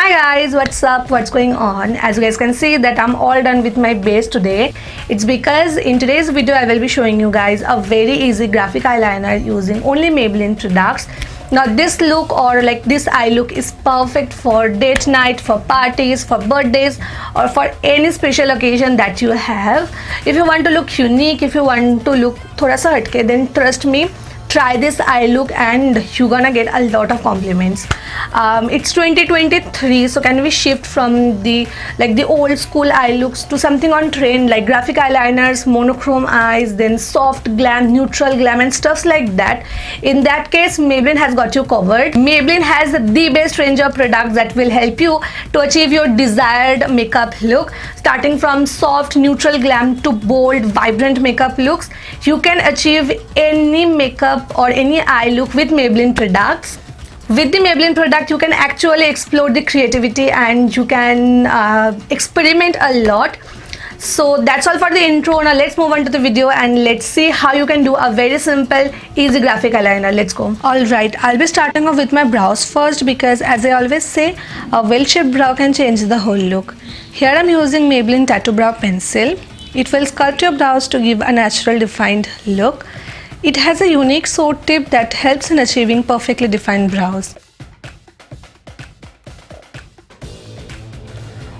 Hi guys, what's up, what's going on? As you guys can see that I'm all done with my base today. It's because in today's video I will be showing you guys a very easy graphic eyeliner using only Maybelline products. Now this look or like this eye look is perfect for date night, for parties, for birthdays or for any special occasion that you have. If you want to look unique, if you want to look thoda sa hatke, then trust me, try this eye look and you're gonna get a lot of compliments. It's 2023, so can we shift from the old school eye looks to something on trend like graphic eyeliners, monochrome eyes, then soft glam, neutral glam and stuffs like that? In that case, Maybelline has got you covered. Maybelline has the best range of products that will help you to achieve your desired makeup look, starting from soft neutral glam to bold vibrant makeup looks. You can achieve any makeup or any eye look with Maybelline products. With the Maybelline product, you can actually explore the creativity and you can experiment a lot. So that's all for the intro. Now let's move on to the video and let's see how you can do a very simple, easy graphic eyeliner. Let's go. Alright, I'll be starting off with my brows first because as I always say, a well-shaped brow can change the whole look. Here I'm using Maybelline Tattoo Brow Pencil. It will sculpt your brows to give a natural defined look. It has a unique sword tip that helps in achieving perfectly defined brows.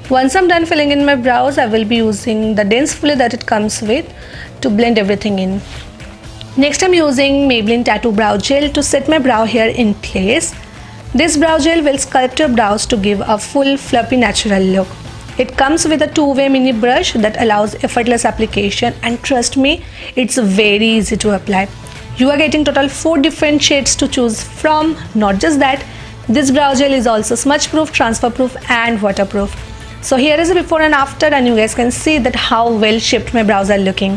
Once I'm done filling in my brows, I will be using the dense fluid that it comes with to blend everything in. Next, I'm using Maybelline Tattoo Brow Gel to set my brow hair in place. This brow gel will sculpt your brows to give a full fluffy natural look. It comes with a two-way mini brush that allows effortless application, and trust me, it's very easy to apply. You are getting total 4 different shades to choose from. Not just that, this brow gel is also smudge-proof, transfer-proof and waterproof. So here is a before and after and you guys can see that how well shaped my brows are looking.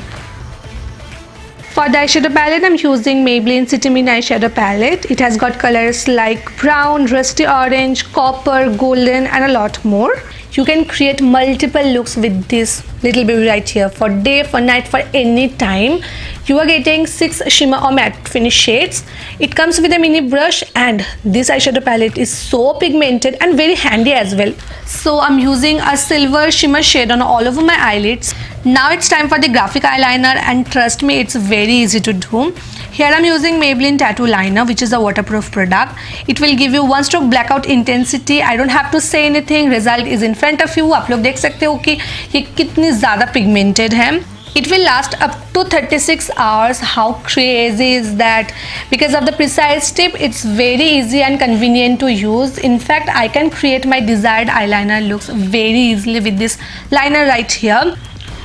For the eyeshadow palette, I'm using Maybelline City Mini Eyeshadow Palette. It has got colors like brown, rusty orange, copper, golden and a lot more. You can create multiple looks with this little baby right here, for day, for night, for any time. You are getting 6 shimmer or matte finish shades. It comes with a mini brush and this eyeshadow palette is so pigmented and very handy as well. So I'm using a silver shimmer shade on all over my eyelids. Now it's time for the graphic eyeliner and trust me, it's very easy to do. Here I'm using Maybelline Tattoo Liner, which is a waterproof product. It will give you one stroke blackout intensity. I don't have to say anything. Result is in front of you. आप लोग देख सकते हो कि ये कितनी ज़्यादा pigmented है. It will last up to 36 hours. How crazy is that? Because of the precise tip, it's very easy and convenient to use. In fact, I can create my desired eyeliner looks very easily with this liner right here.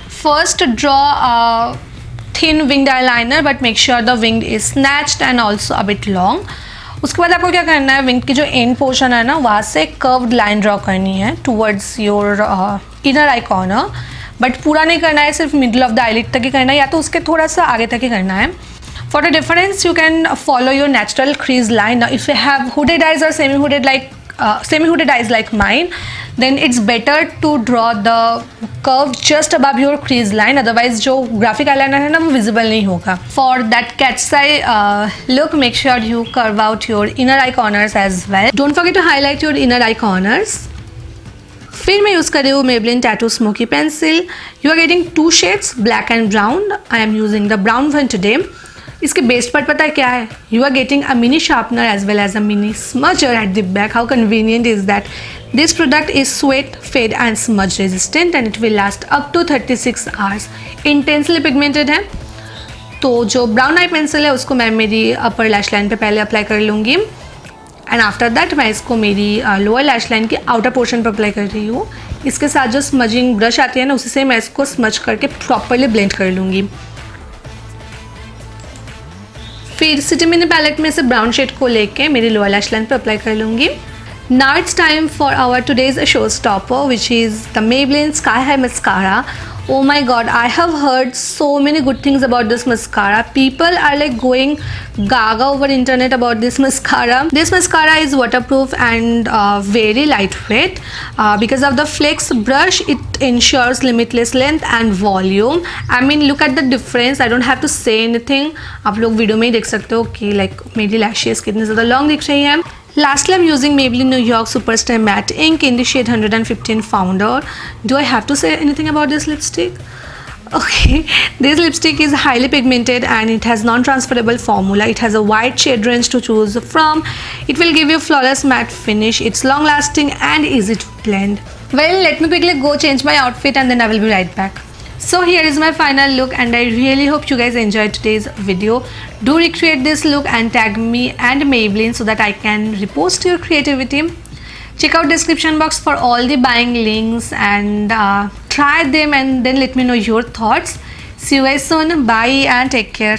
First, draw a thin winged eyeliner, but make sure the wing is snatched and also a bit long. उसके बाद आपको क्या करना है, wing की जो end portion है ना, वहाँ से कर्व्ड लाइन ड्रॉ करनी है towards your inner I corner, but पूरा नहीं करना है, सिर्फ मिडल ऑफ द आईलिड तक ही करना है या तो उसके थोड़ा सा आगे तक ही करना है. For the difference you can follow your natural crease line. If you have hooded eyes और semi-hooded eyes like mine, then it's better to draw the curve just above your crease line, otherwise जो graphic eyeliner है ना वो visible नहीं होगा. For that cat's eye look, make sure you curve out your inner eye corners as well. Don't forget to highlight your inner eye corners. फिर मैं use कर रही हूँ Maybelline Tattoo Smoky Pencil. You are getting 2 shades, black and brown. I am using the brown one today. इसके best part पता है क्या है? You are getting a mini sharpener as well as a mini smudger at the back. How convenient is that? This product is sweat, fade and smudge resistant and it will last up to 36 hours. Intensely pigmented है. तो जो brown eye pencil है उसको मैं मेरी upper lash line पे पहले apply कर लूँगी एंड आफ्टर दैट मैं इसको मेरी लोअर लैश लाइन के आउटर पोर्शन पर अप्लाई कर रही हूँ. इसके साथ जो स्मजिंग ब्रश आती है ना, उसी से मैं इसको स्मज करके प्रॉपरली ब्लेंड कर लूँगी. फिर सिटी मिनी पैलेट में से ब्राउन शेड को लेके मेरी लोअर लैश लाइन पे अप्लाई कर लूँगी. Now it's time for our today's showstopper, which is the Maybelline Sky High Mascara. Oh my god, I have heard so many good things about this mascara. People are like going gaga over internet about this mascara. This mascara is waterproof and very lightweight. Because of the flex brush, it ensures limitless length and volume. I mean, look at the difference. I don't have to say anything. आप लोग video में ही देख सकते हो कि like मेरी lashes कितनी ज़्यादा long दिख रही हैं. Lastly, I'm using Maybelline New York Superstar Matte Ink in the shade 115 Founder. Do I have to say anything about this lipstick? Okay, this lipstick is highly pigmented and it has non-transferable formula. It has a wide shade range to choose from. It will give you flawless matte finish. It's long lasting and easy to blend. Well, let me quickly go change my outfit and then I will be right back. So here is my final look and I really hope you guys enjoyed today's video. Do recreate this look and tag me and Maybelline so that I can repost your creativity. Check out description box for all the buying links and try them and then let me know your thoughts. See you guys soon. Bye and take care.